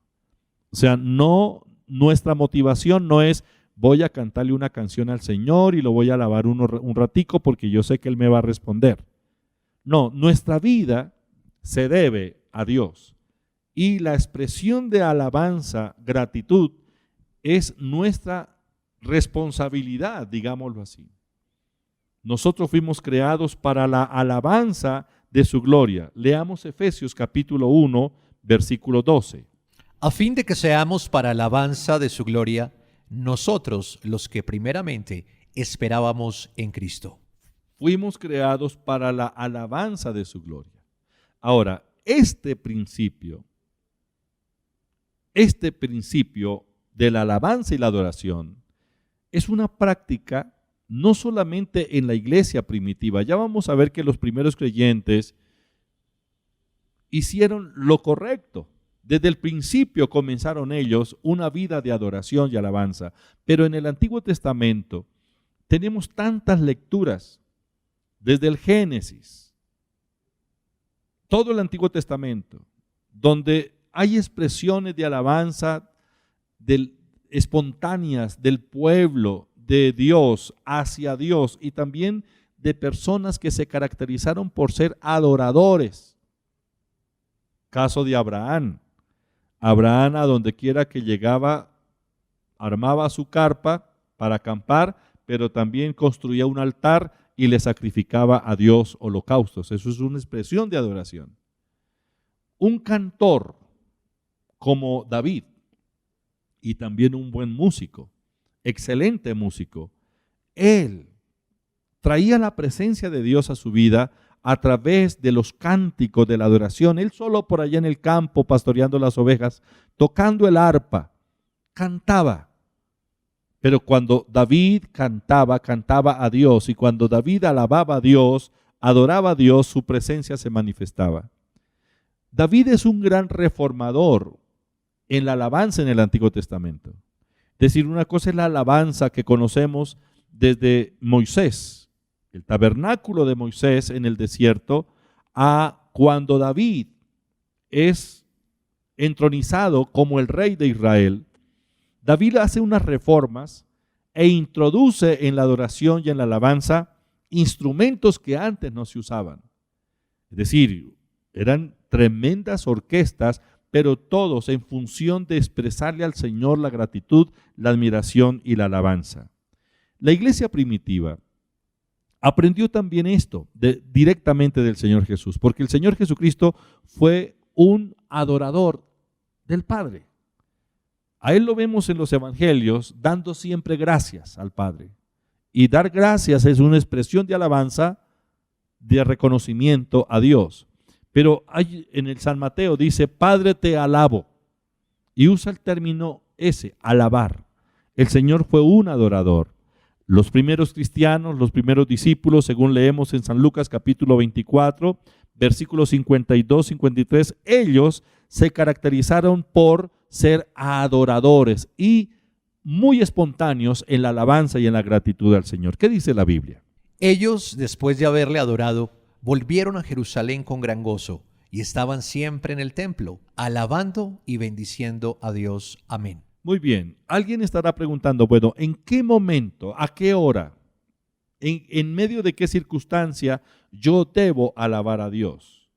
Speaker 2: O sea, nuestra motivación no es voy a cantarle una canción al Señor y lo voy a alabar un ratico porque yo sé que Él me va a responder. No, nuestra vida se debe a Dios y la expresión de alabanza, gratitud, es nuestra responsabilidad, digámoslo así. Nosotros fuimos creados para la alabanza de su gloria. Leamos Efesios capítulo 1, versículo 12.
Speaker 3: A fin de que seamos para alabanza de su gloria, nosotros los que primeramente esperábamos en Cristo.
Speaker 2: Fuimos creados para la alabanza de su gloria. Ahora, este principio de la alabanza y la adoración es una práctica no solamente en la iglesia primitiva. Ya vamos a ver que los primeros creyentes hicieron lo correcto. Desde el principio comenzaron ellos una vida de adoración y alabanza. Pero en el Antiguo Testamento tenemos tantas lecturas, desde el Génesis, todo el Antiguo Testamento, donde hay expresiones de alabanza espontáneas del pueblo de Dios hacia Dios y también de personas que se caracterizaron por ser adoradores. Caso de Abraham. Abraham, a donde quiera que llegaba, armaba su carpa para acampar, pero también construía un altar y le sacrificaba a Dios holocaustos. Eso es una expresión de adoración. Un cantor como David, y también un buen músico, excelente músico, él traía la presencia de Dios a su vida a través de los cánticos de la adoración. Él solo por allá en el campo pastoreando las ovejas, tocando el arpa, cantaba. Pero cuando David cantaba a Dios, y cuando David alababa a Dios, adoraba a Dios, su presencia se manifestaba. David es un gran reformador en la alabanza en el Antiguo Testamento. Es decir, una cosa es la alabanza que conocemos desde Moisés, el tabernáculo de Moisés en el desierto, a cuando David es entronizado como el rey de Israel. David hace unas reformas e introduce en la adoración y en la alabanza instrumentos que antes no se usaban. Es decir, eran tremendas orquestas, pero todos en función de expresarle al Señor la gratitud, la admiración y la alabanza. La iglesia primitiva aprendió también esto directamente del Señor Jesús, porque el Señor Jesucristo fue un adorador del Padre. A Él lo vemos en los evangelios dando siempre gracias al Padre. Y dar gracias es una expresión de alabanza, de reconocimiento a Dios. Pero en el San Mateo dice, Padre te alabo, y usa el término ese, alabar. El Señor fue un adorador. Los primeros cristianos, los primeros discípulos, según leemos en San Lucas capítulo 24, versículos 52, 53, ellos se caracterizaron por ser adoradores y muy espontáneos en la alabanza y en la gratitud al Señor. ¿Qué dice la Biblia?
Speaker 3: Ellos, después de haberle adorado, volvieron a Jerusalén con gran gozo y estaban siempre en el templo, alabando y bendiciendo a Dios. Amén.
Speaker 2: Muy bien, alguien estará preguntando, bueno, ¿en qué momento, a qué hora, en medio de qué circunstancia yo debo alabar a Dios?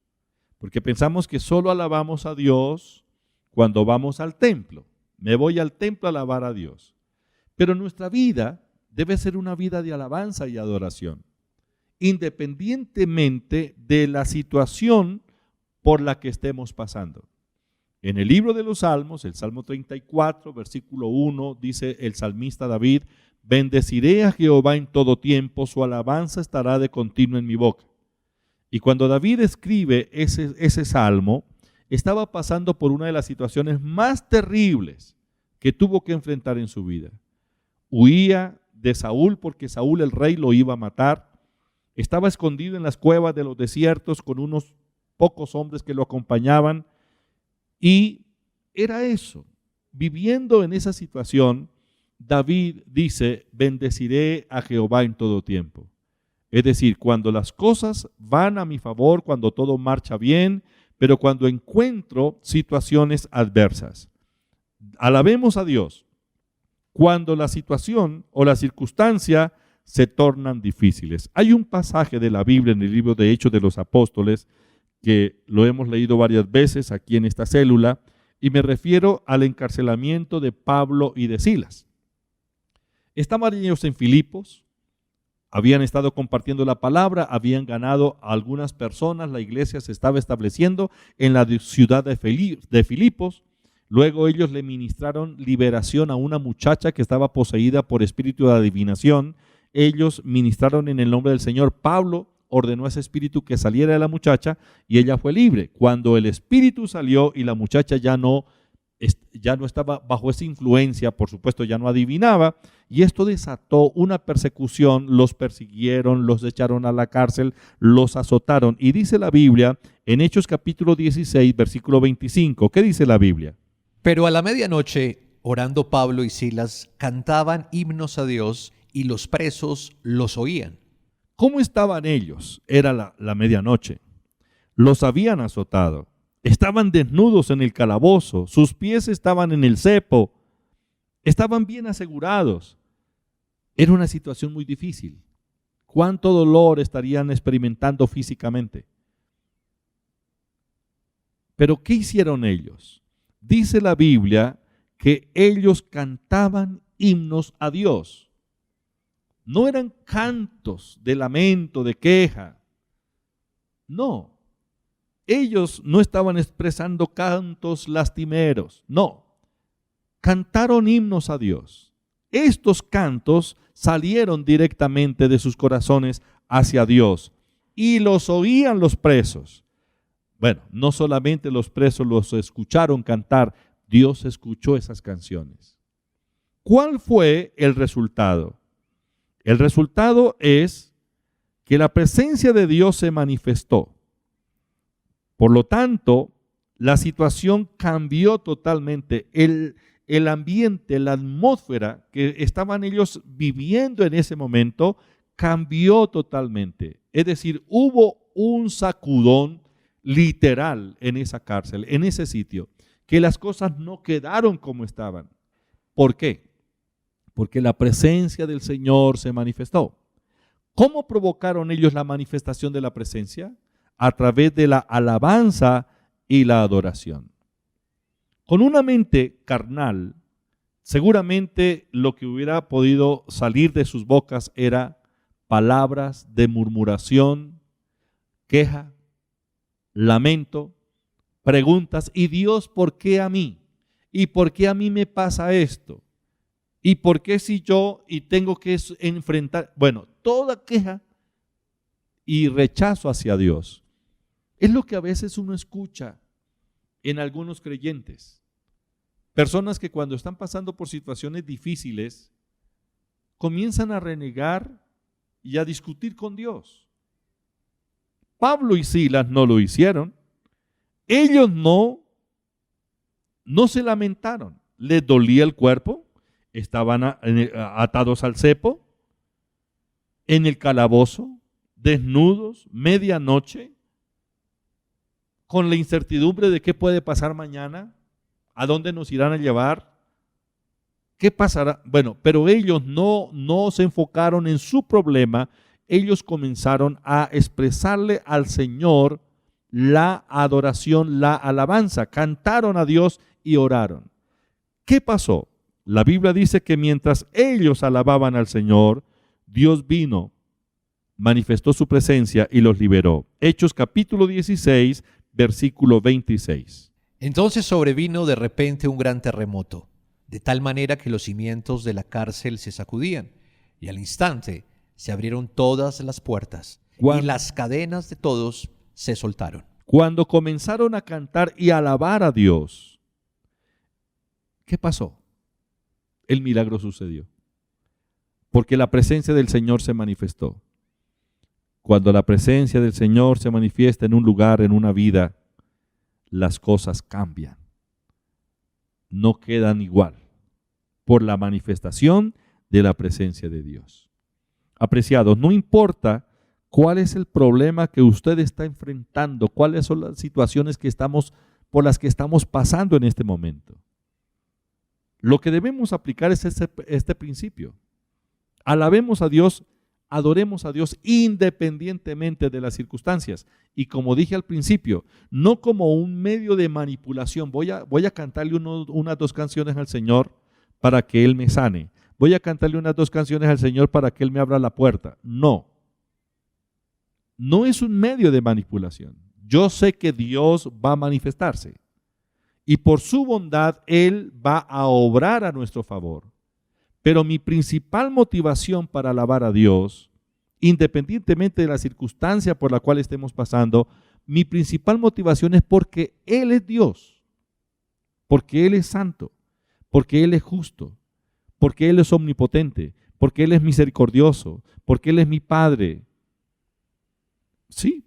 Speaker 2: Porque pensamos que solo alabamos a Dios cuando vamos al templo. Me voy al templo a alabar a Dios. Pero nuestra vida debe ser una vida de alabanza y adoración, independientemente de la situación por la que estemos pasando. En el libro de los Salmos, el Salmo 34, versículo 1, dice el salmista David: bendeciré a Jehová en todo tiempo, su alabanza estará de continuo en mi boca. Y cuando David escribe ese salmo, estaba pasando por una de las situaciones más terribles que tuvo que enfrentar en su vida. Huía de Saúl porque Saúl el rey lo iba a matar. Estaba escondido en las cuevas de los desiertos con unos pocos hombres que lo acompañaban. Y era eso, viviendo en esa situación, David dice: bendeciré a Jehová en todo tiempo. Es decir, cuando las cosas van a mi favor, cuando todo marcha bien, pero cuando encuentro situaciones adversas. Alabemos a Dios cuando la situación o la circunstancia se tornan difíciles. Hay un pasaje de la Biblia en el libro de Hechos de los Apóstoles que lo hemos leído varias veces aquí en esta célula, y me refiero al encarcelamiento de Pablo y de Silas. Estaban ellos en Filipos, habían estado compartiendo la palabra, habían ganado a algunas personas, la iglesia se estaba estableciendo en la ciudad de Filipos. Luego ellos le ministraron liberación a una muchacha que estaba poseída por espíritu de adivinación. Ellos ministraron en el nombre del Señor. Pablo ordenó a ese espíritu que saliera de la muchacha y ella fue libre. Cuando el espíritu salió y la muchacha ya no estaba bajo esa influencia, por supuesto ya no adivinaba, y esto desató una persecución. Los persiguieron, los echaron a la cárcel, los azotaron. Y dice la Biblia en Hechos capítulo 16, versículo 25, ¿qué dice la Biblia?
Speaker 3: Pero a la medianoche, orando Pablo y Silas, cantaban himnos a Dios y los presos los oían.
Speaker 2: ¿Cómo estaban ellos? Era la medianoche. Los habían azotado. Estaban desnudos en el calabozo, sus pies estaban en el cepo, estaban bien asegurados. Era una situación muy difícil. ¿Cuánto dolor estarían experimentando físicamente? Pero ¿qué hicieron ellos? Dice la Biblia que ellos cantaban himnos a Dios. No eran cantos de lamento, de queja. No. Ellos no estaban expresando cantos lastimeros, no. Cantaron himnos a Dios. Estos cantos salieron directamente de sus corazones hacia Dios y los oían los presos. Bueno, no solamente los presos los escucharon cantar, Dios escuchó esas canciones. ¿Cuál fue el resultado? El resultado es que la presencia de Dios se manifestó. Por lo tanto, la situación cambió totalmente. El ambiente, la atmósfera que estaban ellos viviendo en ese momento cambió totalmente. Es decir, hubo un sacudón literal en esa cárcel, en ese sitio, que las cosas no quedaron como estaban. ¿Por qué? Porque la presencia del Señor se manifestó. ¿Cómo provocaron ellos la manifestación de la presencia? A través de la alabanza y la adoración. Con una mente carnal, seguramente lo que hubiera podido salir de sus bocas era palabras de murmuración, queja, lamento, preguntas. ¿Y Dios por qué a mí? ¿Y por qué a mí me pasa esto? ¿Y por qué si yo y tengo que enfrentar? Bueno, toda queja y rechazo hacia Dios. Es lo que a veces uno escucha en algunos creyentes. Personas que cuando están pasando por situaciones difíciles, comienzan a renegar y a discutir con Dios. Pablo y Silas no lo hicieron. Ellos no se lamentaron. Les dolía el cuerpo, estaban atados al cepo, en el calabozo, desnudos, medianoche, con la incertidumbre de qué puede pasar mañana, a dónde nos irán a llevar, qué pasará. Bueno, pero ellos no se enfocaron en su problema, ellos comenzaron a expresarle al Señor la adoración, la alabanza, cantaron a Dios y oraron. ¿Qué pasó? La Biblia dice que mientras ellos alababan al Señor, Dios vino, manifestó su presencia y los liberó. Hechos capítulo 16, versículo 26.
Speaker 3: Entonces sobrevino de repente un gran terremoto, de tal manera que los cimientos de la cárcel se sacudían, y al instante se abrieron todas las puertas, y las cadenas de todos se soltaron.
Speaker 2: Cuando comenzaron a cantar y alabar a Dios, ¿qué pasó? El milagro sucedió. Porque la presencia del Señor se manifestó. Cuando la presencia del Señor se manifiesta en un lugar, en una vida, las cosas cambian. No quedan igual por la manifestación de la presencia de Dios. Apreciados, no importa cuál es el problema que usted está enfrentando, cuáles son las situaciones por las que estamos pasando en este momento. Lo que debemos aplicar es este principio. Alabemos a Dios, adoremos a Dios independientemente de las circunstancias. Y como dije al principio, no como un medio de manipulación. Voy a cantarle unas 2 canciones al Señor para que Él me sane. Voy a cantarle unas 2 canciones al Señor para que Él me abra la puerta. No. No es un medio de manipulación. Yo sé que Dios va a manifestarse. Y por su bondad Él va a obrar a nuestro favor. Pero mi principal motivación para alabar a Dios, independientemente de la circunstancia por la cual estemos pasando, mi principal motivación es porque Él es Dios, porque Él es santo, porque Él es justo, porque Él es omnipotente, porque Él es misericordioso, porque Él es mi Padre. Sí,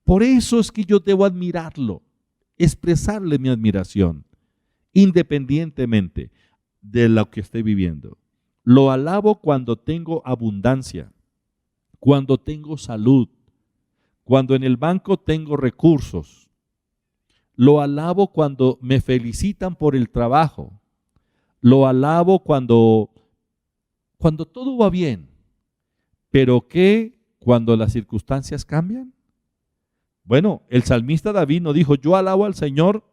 Speaker 2: por eso es que yo debo admirarlo, expresarle mi admiración, independientemente de lo que esté viviendo. Lo alabo cuando tengo abundancia, cuando tengo salud, cuando en el banco tengo recursos. Lo alabo cuando me felicitan por el trabajo. Lo alabo cuando todo va bien. ¿Pero qué cuando las circunstancias cambian? Bueno, el salmista David no dijo, yo alabo al Señor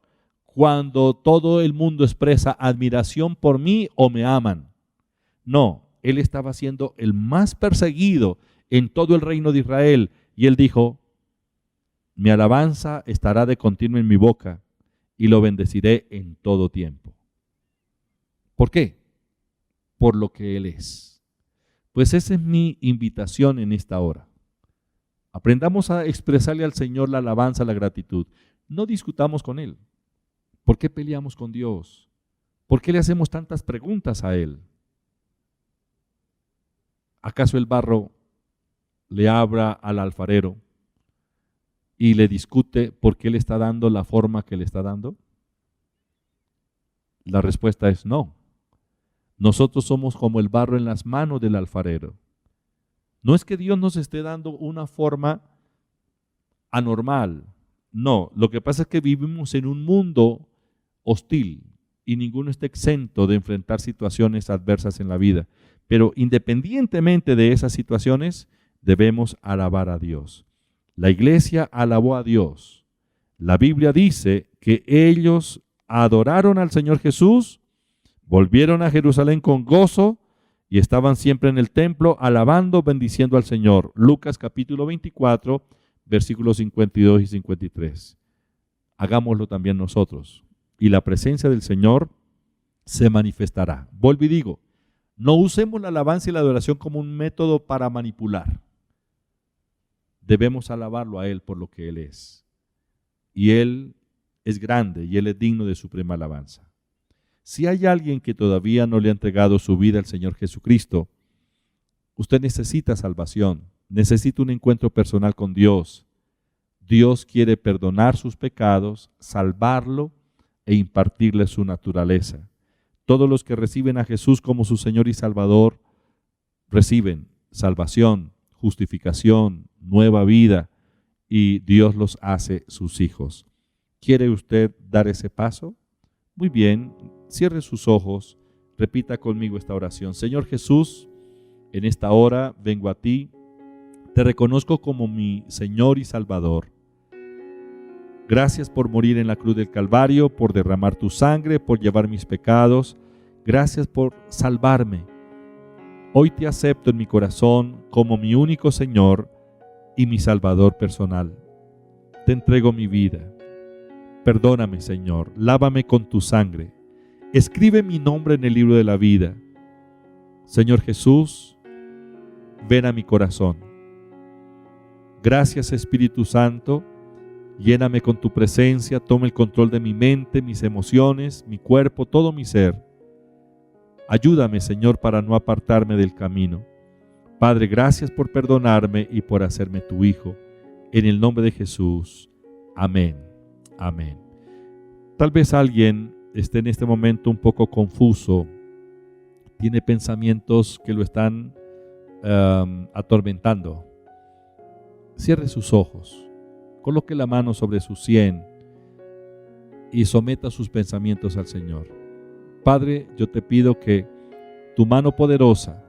Speaker 2: cuando todo el mundo expresa admiración por mí o me aman. No, él estaba siendo el más perseguido en todo el reino de Israel. Y él dijo, mi alabanza estará de continuo en mi boca y lo bendeciré en todo tiempo. ¿Por qué? Por lo que Él es. Pues esa es mi invitación en esta hora. Aprendamos a expresarle al Señor la alabanza, la gratitud. No discutamos con Él. ¿Por qué peleamos con Dios? ¿Por qué le hacemos tantas preguntas a Él? ¿Acaso el barro le habla al alfarero y le discute por qué le está dando la forma que le está dando? La respuesta es no. Nosotros somos como el barro en las manos del alfarero. No es que Dios nos esté dando una forma anormal. No, lo que pasa es que vivimos en un mundo hostil y ninguno está exento de enfrentar situaciones adversas en la vida. Pero independientemente de esas situaciones, debemos alabar a Dios. La iglesia alabó a Dios. La Biblia dice que ellos adoraron al Señor Jesús, volvieron a Jerusalén con gozo y estaban siempre en el templo alabando, bendiciendo al Señor. Lucas capítulo 24, versículos 52 y 53. Hagámoslo también nosotros. Y la presencia del Señor se manifestará. Vuelvo y digo, no usemos la alabanza y la adoración como un método para manipular. Debemos alabarlo a Él por lo que Él es. Y Él es grande y Él es digno de suprema alabanza. Si hay alguien que todavía no le ha entregado su vida al Señor Jesucristo, usted necesita salvación, necesita un encuentro personal con Dios. Dios quiere perdonar sus pecados, salvarlo e impartirle su naturaleza. Todos los que reciben a Jesús como su Señor y Salvador reciben salvación, justificación, nueva vida y Dios los hace sus hijos. ¿Quiere usted dar ese paso? Muy bien, cierre sus ojos, repita conmigo esta oración. Señor Jesús, en esta hora vengo a ti, te reconozco como mi Señor y Salvador. Gracias por morir en la cruz del Calvario, por derramar tu sangre, por llevar mis pecados. Gracias por salvarme. Hoy te acepto en mi corazón como mi único Señor y mi Salvador personal. Te entrego mi vida. Perdóname, Señor, lávame con tu sangre. Escribe mi nombre en el libro de la vida. Señor Jesús, ven a mi corazón. Gracias, Espíritu Santo. Lléname con tu presencia, toma el control de mi mente, mis emociones, mi cuerpo, todo mi ser. Ayúdame, Señor, para no apartarme del camino. Padre, gracias por perdonarme y por hacerme tu hijo. En el nombre de Jesús. Amén. Amén. Tal vez alguien esté en este momento un poco confuso, tiene pensamientos que lo están atormentando. Cierre sus ojos. Coloque la mano sobre su sien y someta sus pensamientos al Señor. Padre, yo te pido que tu mano poderosa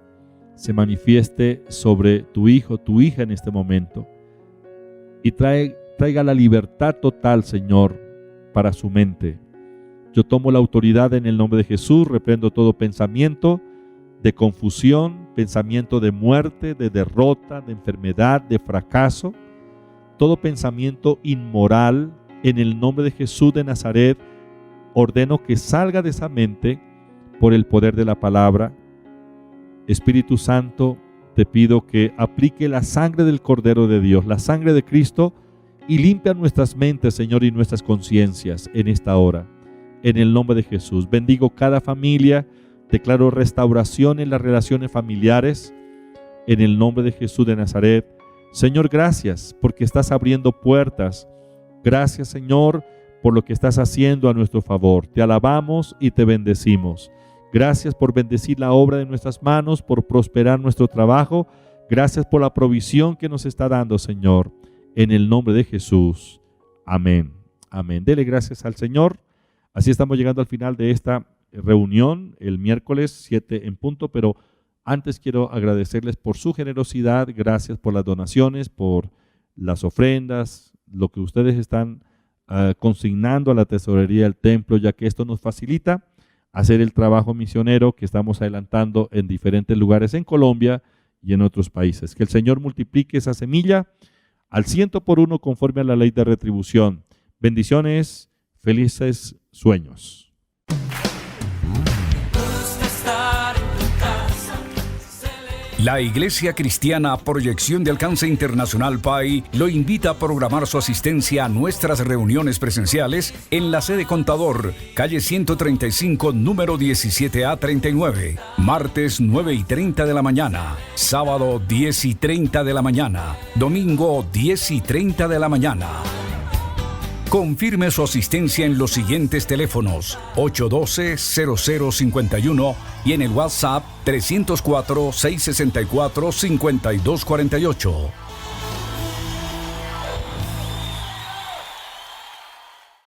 Speaker 2: se manifieste sobre tu hijo, tu hija en este momento y traiga la libertad total, Señor, para su mente. Yo tomo la autoridad en el nombre de Jesús, reprendo todo pensamiento de confusión, pensamiento de muerte, de derrota, de enfermedad, de fracaso. Todo pensamiento inmoral, en el nombre de Jesús de Nazaret, ordeno que salga de esa mente por el poder de la palabra. Espíritu Santo, te pido que aplique la sangre del Cordero de Dios, la sangre de Cristo, y limpia nuestras mentes, Señor, y nuestras conciencias en esta hora. En el nombre de Jesús, bendigo cada familia, declaro restauración en las relaciones familiares, en el nombre de Jesús de Nazaret. Señor, gracias porque estás abriendo puertas. Gracias, Señor, por lo que estás haciendo a nuestro favor. Te alabamos y te bendecimos. Gracias por bendecir la obra de nuestras manos, por prosperar nuestro trabajo. Gracias por la provisión que nos está dando, Señor. En el nombre de Jesús. Amén. Amén. Dele gracias al Señor. Así estamos llegando al final de esta reunión, el miércoles 7 en punto, pero antes quiero agradecerles por su generosidad. Gracias por las donaciones, por las ofrendas, lo que ustedes están consignando a la tesorería del templo, ya que esto nos facilita hacer el trabajo misionero que estamos adelantando en diferentes lugares en Colombia y en otros países. Que el Señor multiplique esa semilla al 100 por 1 conforme a la ley de retribución. Bendiciones, felices sueños.
Speaker 1: La Iglesia Cristiana Proyección de Alcance Internacional PAI lo invita a programar su asistencia a nuestras reuniones presenciales en la sede Contador, calle 135, número 17A39, martes 9:30 de la mañana, sábado 10:30 de la mañana, domingo 10:30 de la mañana. Confirme su asistencia en los siguientes teléfonos: 812-0051 y en el WhatsApp 304-664-5248.